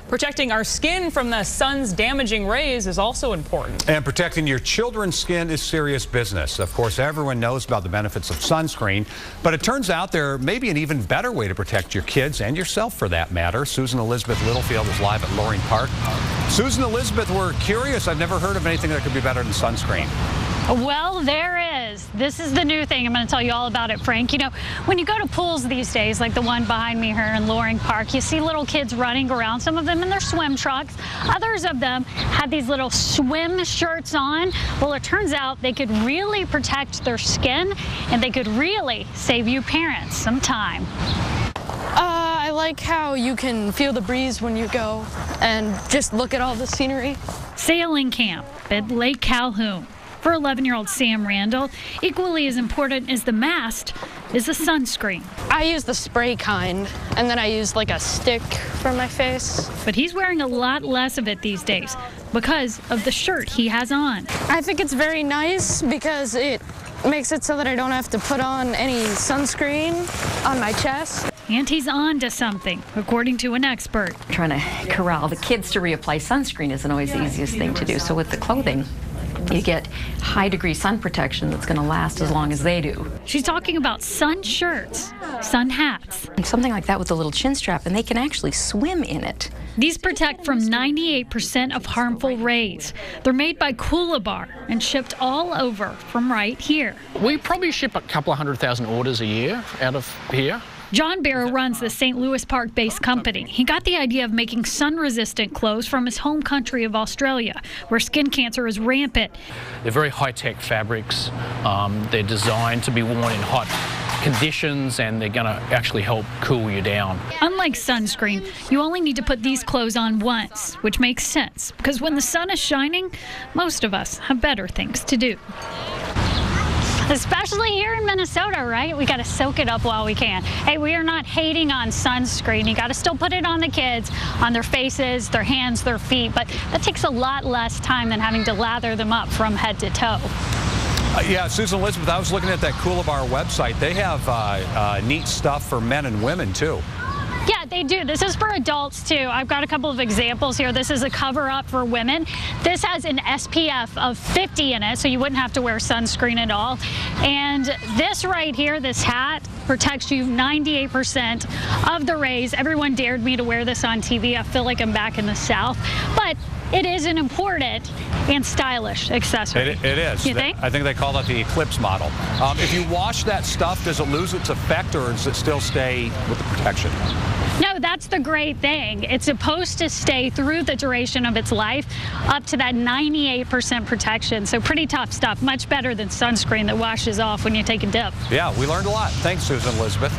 Protecting our skin from the sun's damaging rays is also important. And protecting your children's skin is serious business. Of course, everyone knows about the benefits of sunscreen, but it turns out there may be an even better way to protect your kids and yourself for that matter. Susan Elizabeth Littlefield is live at Loring Park. Susan Elizabeth, we're curious. I've never heard of anything that could be better than sunscreen. Well, there is. This is the new thing. I'm going to tell you all about it, Frank. You know, when you go to pools these days, like the one behind me here in Loring Park, you see little kids running around, some of them in their swim trunks. Others of them have these little swim shirts on. Well, it turns out they could really protect their skin, and they could really save you parents some time. I like how you can feel the breeze when you go and just look at all the scenery. Sailing camp at Lake Calhoun. For 11-year-old Sam Randall, equally as important as the mast is the sunscreen. I use the spray kind, and then I use like a stick for my face. But he's wearing a lot less of it these days because of the shirt he has on. I think it's very nice because it makes it so that I don't have to put on any sunscreen on my chest. And he's on to something, according to an expert. Trying to corral the kids to reapply sunscreen isn't always the easiest thing to do. So with the clothing, you get high-degree sun protection that's going to last as long as they do. She's talking about sun shirts, sun hats. And something like that with a little chin strap, and they can actually swim in it. These protect from 98% of harmful rays. They're made by Coolibar and shipped all over from right here. We probably ship a couple of 100,000 orders a year out of here. John Barrow runs the St. Louis Park-based company. He got the idea of making sun-resistant clothes from his home country of Australia, where skin cancer is rampant. They're very high-tech fabrics. They're designed to be worn in hot conditions, and they're going to actually help cool you down. Unlike sunscreen, you only need to put these clothes on once, which makes sense, because when the sun is shining, most of us have better things to do. Especially here in Minnesota, right? We got to soak it up while we can. Hey, we are not hating on sunscreen. You got to still put it on the kids, on their faces, their hands, their feet, but that takes a lot less time than having to lather them up from head to toe. Yeah, Susan Elizabeth, I was looking at that Coolibar website. They have neat stuff for men and women, too. Yeah, they do. This is for adults, too. I've got a couple of examples here. This is a cover-up for women. This has an SPF of 50 in it, so you wouldn't have to wear sunscreen at all. And this right here, this hat, protects you 98% of the rays. Everyone dared me to wear this on TV. I feel like I'm back in the South. But it is an important and stylish accessory. It is. You think? I think they call that the Eclipse model. If you wash that stuff, does it lose its effect, or does it still stay with the protection? No, that's the great thing. It's supposed to stay through the duration of its life up to that 98% protection. So pretty tough stuff. Much better than sunscreen that washes off when you take a dip. Yeah, we learned a lot. Thanks, Susan Elizabeth.